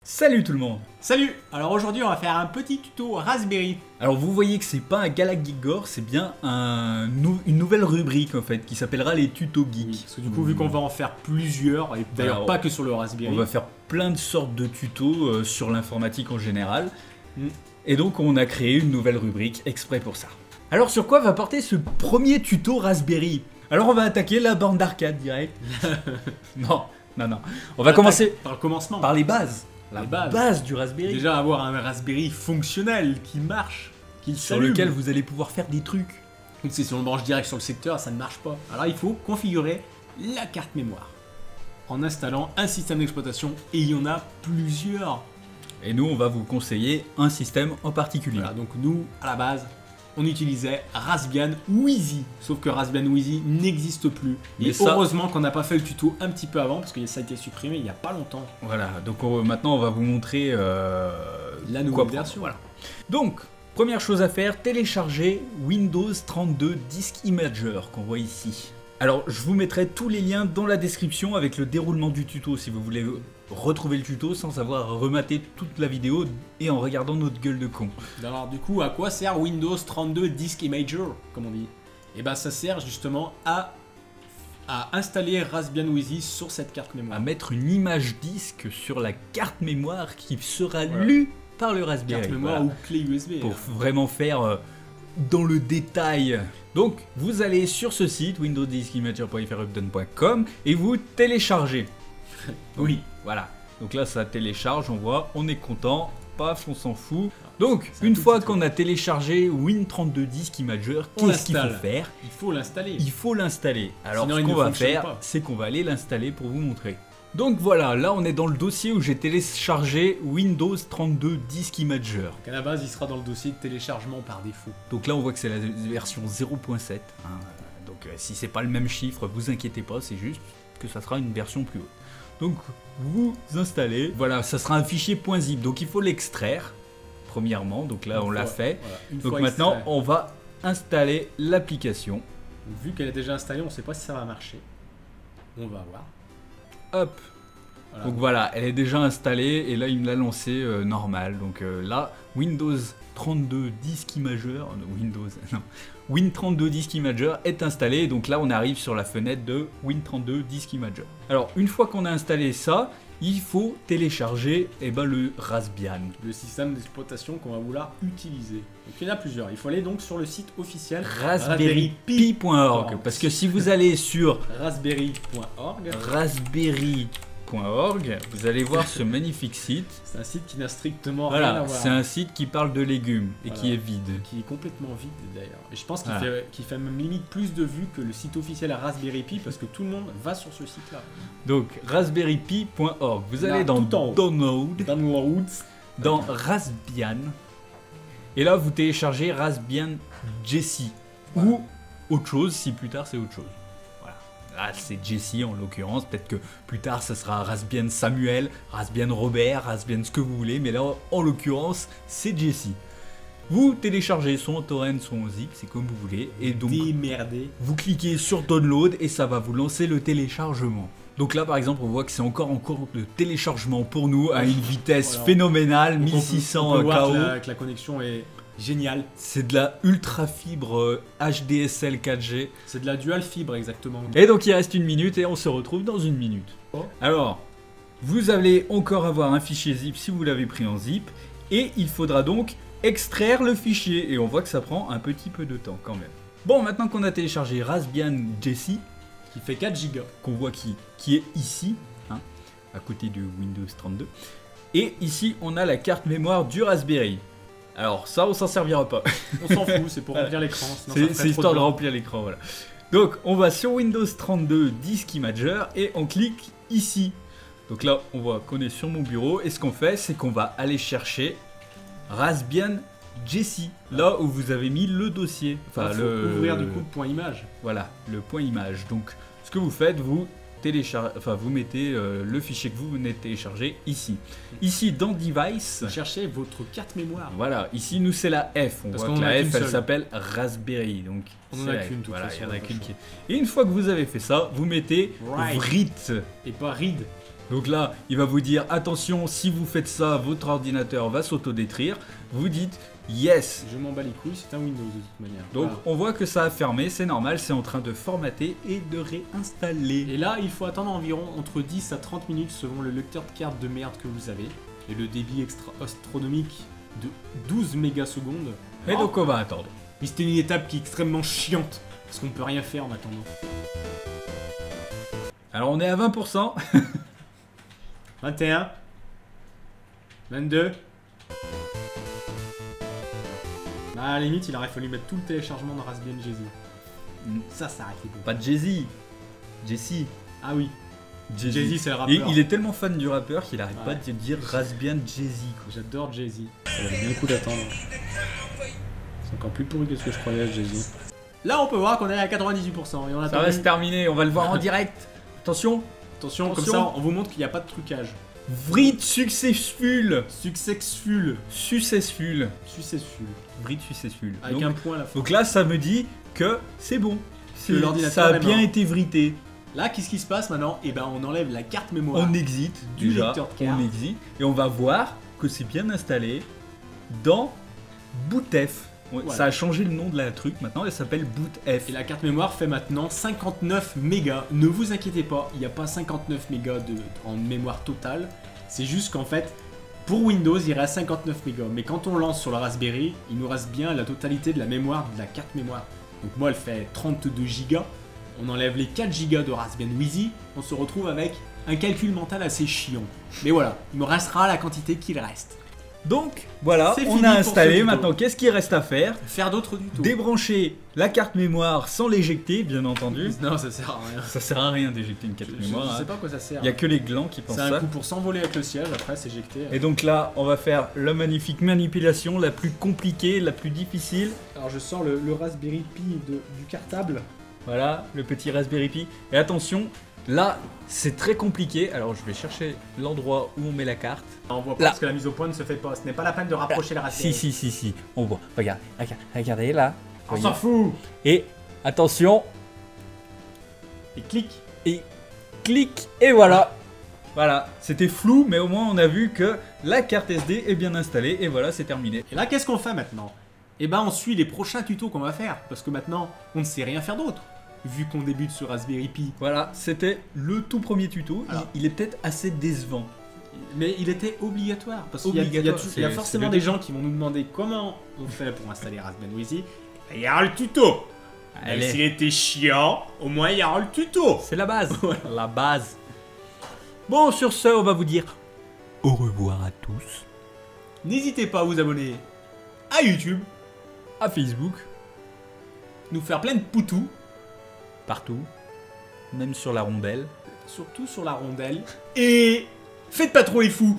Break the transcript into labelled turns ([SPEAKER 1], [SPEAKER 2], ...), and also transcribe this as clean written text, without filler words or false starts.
[SPEAKER 1] Salut tout le monde.
[SPEAKER 2] Salut. Alors aujourd'hui on va faire un petit tuto Raspberry.
[SPEAKER 1] Alors vous voyez que c'est pas un Galactic Gore, c'est bien une nouvelle rubrique en fait qui s'appellera les tutos geeks.
[SPEAKER 2] Oui, parce que du coup vu qu'on va en faire plusieurs, et d'ailleurs
[SPEAKER 1] Alors,
[SPEAKER 2] pas que sur le Raspberry.
[SPEAKER 1] On va faire plein de sortes de tutos sur l'informatique en général.
[SPEAKER 2] Mm.
[SPEAKER 1] Et donc on a créé une nouvelle rubrique exprès pour ça. Alors sur quoi va porter ce premier tuto Raspberry? Alors on va attaquer la borne d'arcade direct. Non. On va commencer
[SPEAKER 2] par le commencement.
[SPEAKER 1] par les bases. La
[SPEAKER 2] Les bases.
[SPEAKER 1] base du Raspberry.
[SPEAKER 2] Déjà avoir un Raspberry fonctionnel qui marche, qui
[SPEAKER 1] Sur
[SPEAKER 2] s'allume.
[SPEAKER 1] lequel vous allez pouvoir faire des trucs.
[SPEAKER 2] Donc si on le branche direct sur le secteur, ça ne marche pas. Alors il faut configurer la carte mémoire en installant un système d'exploitation et il y en a plusieurs.
[SPEAKER 1] Et nous, on va vous conseiller un système en particulier.
[SPEAKER 2] Voilà, donc nous, à la base, on utilisait Raspbian Wheezy. Sauf que Raspbian Wheezy n'existe plus.
[SPEAKER 1] Mais
[SPEAKER 2] Et
[SPEAKER 1] ça-
[SPEAKER 2] heureusement qu'on n'a pas fait le tuto un petit peu avant, parce que ça a été supprimé il n'y a pas longtemps.
[SPEAKER 1] Voilà, donc maintenant, on va vous montrer
[SPEAKER 2] La
[SPEAKER 1] quoi
[SPEAKER 2] nouvelle
[SPEAKER 1] prendre.
[SPEAKER 2] version.
[SPEAKER 1] Voilà. Donc, première chose à faire, télécharger Windows 32 Disk Imager qu'on voit ici. Alors, je vous mettrai tous les liens dans la description avec le déroulement du tuto si vous voulez retrouver le tuto sans avoir rematé toute la vidéo et en regardant notre gueule de con.
[SPEAKER 2] Alors du coup, à quoi sert Windows 32 Disk Imager, comme on dit? Et ben ça sert justement à installer Raspbian Wheezy sur cette carte mémoire.
[SPEAKER 1] À mettre une image disque sur la carte mémoire qui sera
[SPEAKER 2] Voilà.
[SPEAKER 1] lue par le Raspberry.
[SPEAKER 2] Carte mémoire
[SPEAKER 1] Voilà.
[SPEAKER 2] ou clé USB.
[SPEAKER 1] Pour vraiment faire dans le détail. Donc, vous allez sur ce site, windowsdiskimager.frupdone.com et vous téléchargez. Oui, voilà. Donc là, ça télécharge, on voit, on est content, paf, on s'en fout. Donc,
[SPEAKER 2] C'est un
[SPEAKER 1] une
[SPEAKER 2] tout
[SPEAKER 1] fois
[SPEAKER 2] petit
[SPEAKER 1] qu'on a téléchargé Win32 Disk Imager,
[SPEAKER 2] On
[SPEAKER 1] qu'est-ce qu'il faut
[SPEAKER 2] l'installe.
[SPEAKER 1] faire?
[SPEAKER 2] Il faut l'installer.
[SPEAKER 1] Il faut l'installer. Alors,
[SPEAKER 2] Sinon,
[SPEAKER 1] ce
[SPEAKER 2] il
[SPEAKER 1] qu'on
[SPEAKER 2] ne
[SPEAKER 1] va
[SPEAKER 2] fonctionne
[SPEAKER 1] faire,
[SPEAKER 2] pas.
[SPEAKER 1] c'est qu'on va aller l'installer pour vous montrer. Donc voilà, là on est dans le dossier où j'ai téléchargé Windows 32 Disk Imager.
[SPEAKER 2] Donc à la base, il sera dans le dossier de téléchargement par défaut.
[SPEAKER 1] Donc là on voit que c'est la version 0.7. Hein. Donc si c'est pas le même chiffre, vous inquiétez pas, c'est juste que ça sera une version plus haute. Donc vous installez, voilà, ça sera un fichier .zip, donc il faut l'extraire premièrement, donc là on l'a fait.
[SPEAKER 2] Voilà, une
[SPEAKER 1] Donc
[SPEAKER 2] fois
[SPEAKER 1] maintenant
[SPEAKER 2] extrait.
[SPEAKER 1] on va installer l'application.
[SPEAKER 2] Donc, vu qu'elle est déjà installée, on ne sait pas si ça va marcher. On va voir.
[SPEAKER 1] Hop.
[SPEAKER 2] Voilà.
[SPEAKER 1] Donc voilà, elle est déjà installée et là il me l'a lancé normal. Donc là, Windows 32 Disk Imager, Win32 Disk Imager est installé. Donc là on arrive sur la fenêtre de Win32 Disk Imager. Alors une fois qu'on a installé ça, il faut télécharger le Raspbian.
[SPEAKER 2] Le système d'exploitation qu'on va vouloir utiliser. Donc il y en a plusieurs. Il faut aller donc sur le site officiel
[SPEAKER 1] Raspberry.org. Parce que si vous allez sur
[SPEAKER 2] raspberry.org,
[SPEAKER 1] raspberry.org, vous allez voir ce magnifique site.
[SPEAKER 2] c'est un site qui n'a strictement rien à
[SPEAKER 1] Voilà,
[SPEAKER 2] voir.
[SPEAKER 1] c'est un site qui parle de légumes et
[SPEAKER 2] Voilà.
[SPEAKER 1] qui est vide.
[SPEAKER 2] Qui est complètement vide d'ailleurs. Et je pense qu'il
[SPEAKER 1] Voilà.
[SPEAKER 2] qu'il fait même limite plus de vues que le site officiel à Raspberry Pi parce que tout le monde va sur ce site-là.
[SPEAKER 1] Donc raspberrypi.org, vous
[SPEAKER 2] Là,
[SPEAKER 1] allez dans
[SPEAKER 2] tout en haut.
[SPEAKER 1] Download,
[SPEAKER 2] Downloads.
[SPEAKER 1] dans Raspbian, et là vous téléchargez Raspbian Jessie,
[SPEAKER 2] Voilà.
[SPEAKER 1] ou autre chose si plus tard c'est autre chose. Voilà. Là c'est Jessie en l'occurrence, peut-être que plus tard ça sera Raspbian Samuel, Raspbian Robert, Raspbian ce que vous voulez, mais là en l'occurrence c'est Jessie. Vous téléchargez son torrent, son zip, c'est comme vous voulez, et donc
[SPEAKER 2] Démerdé.
[SPEAKER 1] vous cliquez sur Download et ça va vous lancer le téléchargement. Donc là par exemple on voit que c'est encore en cours de téléchargement pour nous à une vitesse
[SPEAKER 2] Voilà.
[SPEAKER 1] phénoménale,
[SPEAKER 2] Donc, on peut
[SPEAKER 1] 1600
[SPEAKER 2] voir
[SPEAKER 1] KO.
[SPEAKER 2] que la connexion est géniale.
[SPEAKER 1] C'est de la ultra fibre HDSL 4G.
[SPEAKER 2] C'est de la dual fibre exactement.
[SPEAKER 1] Et donc il reste une minute et on se retrouve dans une minute.
[SPEAKER 2] Oh.
[SPEAKER 1] Alors, vous allez encore avoir un fichier zip si vous l'avez pris en zip. Et il faudra donc extraire le fichier. Et on voit que ça prend un petit peu de temps quand même. Bon, maintenant qu'on a téléchargé Raspbian Jessie,
[SPEAKER 2] Qui fait 4 gigas.
[SPEAKER 1] qu'on voit qui est ici, hein, à côté de Windows 32. Et ici, on a la carte mémoire du Raspberry. Alors ça, on s'en servira pas.
[SPEAKER 2] On s'en fout, c'est pour remplir l'écran. sinon ça ferait
[SPEAKER 1] C'est
[SPEAKER 2] trop
[SPEAKER 1] histoire de
[SPEAKER 2] blanc.
[SPEAKER 1] remplir l'écran, voilà. Donc, on va sur Windows 32 Disk Imager et on clique ici. Donc là, on voit qu'on est sur mon bureau et ce qu'on fait, c'est qu'on va aller chercher Raspbian Jessie, là où vous avez mis le dossier. Enfin,
[SPEAKER 2] Il faut ouvrir du coup le point image.
[SPEAKER 1] Voilà, le point image. Donc, ce que vous faites, vous vous mettez le fichier que vous venez de télécharger ici. Ici, dans Device,
[SPEAKER 2] Cherchez votre carte mémoire.
[SPEAKER 1] voilà, ici, nous, c'est la F. On
[SPEAKER 2] Parce
[SPEAKER 1] voit
[SPEAKER 2] qu'on
[SPEAKER 1] que
[SPEAKER 2] en a
[SPEAKER 1] la
[SPEAKER 2] qu'une
[SPEAKER 1] F, elle
[SPEAKER 2] seule.
[SPEAKER 1] s'appelle Raspberry. Donc,
[SPEAKER 2] On en
[SPEAKER 1] c'est
[SPEAKER 2] a
[SPEAKER 1] la
[SPEAKER 2] qu'une,
[SPEAKER 1] F.
[SPEAKER 2] de toute
[SPEAKER 1] Voilà,
[SPEAKER 2] façon,
[SPEAKER 1] il y en a
[SPEAKER 2] on a
[SPEAKER 1] qu'une
[SPEAKER 2] pas
[SPEAKER 1] qui. Et une fois que vous avez fait ça, vous mettez
[SPEAKER 2] Write.
[SPEAKER 1] Write.
[SPEAKER 2] Et pas read.
[SPEAKER 1] Donc là, il va vous dire attention, si vous faites ça, votre ordinateur va s'autodétruire. Vous dites yes.
[SPEAKER 2] Je m'en bats les couilles, c'est un Windows de toute manière.
[SPEAKER 1] Donc
[SPEAKER 2] Voilà.
[SPEAKER 1] on voit que ça a fermé, c'est normal, c'est en train de formater et de réinstaller.
[SPEAKER 2] Et là, il faut attendre environ entre 10 à 30 minutes selon le lecteur de carte de merde que vous avez. Et le débit astronomique de 12 mégasecondes.
[SPEAKER 1] Et donc on va attendre.
[SPEAKER 2] Mais c'était une étape qui est extrêmement chiante. Parce qu'on peut rien faire en attendant.
[SPEAKER 1] Alors on est à 20%.
[SPEAKER 2] 21. 22. Bah, à la limite, il aurait fallu mettre tout le téléchargement de Raspbian Jessie. Ça aurait été beau.
[SPEAKER 1] Pas de Jay-Z. Jessie.
[SPEAKER 2] Ah oui,
[SPEAKER 1] Jay-Z.
[SPEAKER 2] Jay-Z, c'est le
[SPEAKER 1] Et
[SPEAKER 2] rappeur.
[SPEAKER 1] il est tellement fan du rappeur qu'il arrête pas
[SPEAKER 2] Ouais.
[SPEAKER 1] de dire Raspbian Jay-Z.
[SPEAKER 2] J'adore Jay-Z. Ça valait bien le coup d'attendre. C'est encore plus pourri que ce que je croyais, Jay-Z. Là, on peut voir qu'on est à 98%. Et on a
[SPEAKER 1] Ça va se terminer, on va le voir en direct. Attention.
[SPEAKER 2] Attention, comme
[SPEAKER 1] Attention.
[SPEAKER 2] ça, on vous montre qu'il n'y a pas de trucage.
[SPEAKER 1] Vrit successful.
[SPEAKER 2] Successful.
[SPEAKER 1] Successful.
[SPEAKER 2] Successful.
[SPEAKER 1] Vrit successful.
[SPEAKER 2] Avec un point à la fin.
[SPEAKER 1] Donc là, ça me dit que c'est bon.
[SPEAKER 2] l'ordinateur
[SPEAKER 1] Ça a
[SPEAKER 2] est
[SPEAKER 1] bien
[SPEAKER 2] mort.
[SPEAKER 1] été vrité.
[SPEAKER 2] Là, qu'est-ce qui se passe maintenant? Eh ben, on enlève la carte mémoire.
[SPEAKER 1] On exit
[SPEAKER 2] du
[SPEAKER 1] déjà,
[SPEAKER 2] lecteur de carte.
[SPEAKER 1] on exit et on va voir que c'est bien installé dans BootF. Ouais,
[SPEAKER 2] Voilà.
[SPEAKER 1] Ça a changé le nom de la truc maintenant, elle s'appelle BootF.
[SPEAKER 2] Et la carte mémoire fait maintenant 59 mégas. Ne vous inquiétez pas, il n'y a pas 59 mégas en mémoire totale. C'est juste qu'en fait, pour Windows, il reste 59 mégas. Mais quand on lance sur le Raspberry, il nous reste bien la totalité de la mémoire de la carte mémoire. Donc moi, elle fait 32 gigas. On enlève les 4 gigas de Raspbian Wi-Fi. On se retrouve avec un calcul mental assez chiant. Mais voilà, il me restera la quantité qu'il reste.
[SPEAKER 1] Donc voilà,
[SPEAKER 2] C'est
[SPEAKER 1] on
[SPEAKER 2] fini
[SPEAKER 1] a
[SPEAKER 2] pour
[SPEAKER 1] installé.
[SPEAKER 2] ce tuto.
[SPEAKER 1] Maintenant, qu'est-ce qu'il reste à faire?
[SPEAKER 2] Faire d'autres du tout.
[SPEAKER 1] Débrancher la carte mémoire sans l'éjecter, bien entendu.
[SPEAKER 2] Non, ça sert à rien.
[SPEAKER 1] Ça sert à rien d'éjecter une carte
[SPEAKER 2] Je
[SPEAKER 1] mémoire.
[SPEAKER 2] sais
[SPEAKER 1] hein.
[SPEAKER 2] pas à quoi ça sert.
[SPEAKER 1] Il y a que les glands qui pensent
[SPEAKER 2] C'est un
[SPEAKER 1] ça.
[SPEAKER 2] coup pour s'envoler avec le siège, après s'éjecter.
[SPEAKER 1] Et donc là, on va faire la magnifique manipulation, la plus compliquée, la plus difficile.
[SPEAKER 2] Alors je sors le Raspberry Pi du cartable.
[SPEAKER 1] Voilà, le petit Raspberry Pi. Et attention, là, c'est très compliqué. Alors, je vais chercher l'endroit où on met la carte.
[SPEAKER 2] On voit pas
[SPEAKER 1] Là.
[SPEAKER 2] parce que la mise au point ne se fait pas. Ce n'est pas la peine de rapprocher la Raspberry.
[SPEAKER 1] Si. On voit. Regardez là.
[SPEAKER 2] On s'en fout.
[SPEAKER 1] Et attention,
[SPEAKER 2] Et clique.
[SPEAKER 1] et clic, et voilà. Voilà, c'était flou, mais au moins on a vu que la carte SD est bien installée. Et voilà, c'est terminé.
[SPEAKER 2] Et là, qu'est-ce qu'on fait maintenant? Eh ben, on suit les prochains tutos qu'on va faire. Parce que maintenant, on ne sait rien faire d'autre. Vu qu'on débute sur Raspberry Pi.
[SPEAKER 1] Voilà, c'était le tout premier tuto.
[SPEAKER 2] Alors.
[SPEAKER 1] Il est peut-être assez décevant.
[SPEAKER 2] Mais il était obligatoire. Parce qu'il y a
[SPEAKER 1] Obligatoire,
[SPEAKER 2] il y a
[SPEAKER 1] c'est
[SPEAKER 2] forcément
[SPEAKER 1] le
[SPEAKER 2] des
[SPEAKER 1] début.
[SPEAKER 2] gens qui vont nous demander comment on fait pour installer Raspbian Wi-Fi. Il y aura le tuto. Même
[SPEAKER 1] Allez.
[SPEAKER 2] s'il était chiant, au moins il y aura le tuto.
[SPEAKER 1] C'est la base. La base. Bon, sur ce, on va vous dire au revoir à tous.
[SPEAKER 2] N'hésitez pas à vous abonner à YouTube,
[SPEAKER 1] À Facebook,
[SPEAKER 2] nous faire plein de poutous,
[SPEAKER 1] partout, même sur la rondelle.
[SPEAKER 2] surtout sur la rondelle. Et faites pas trop les fous.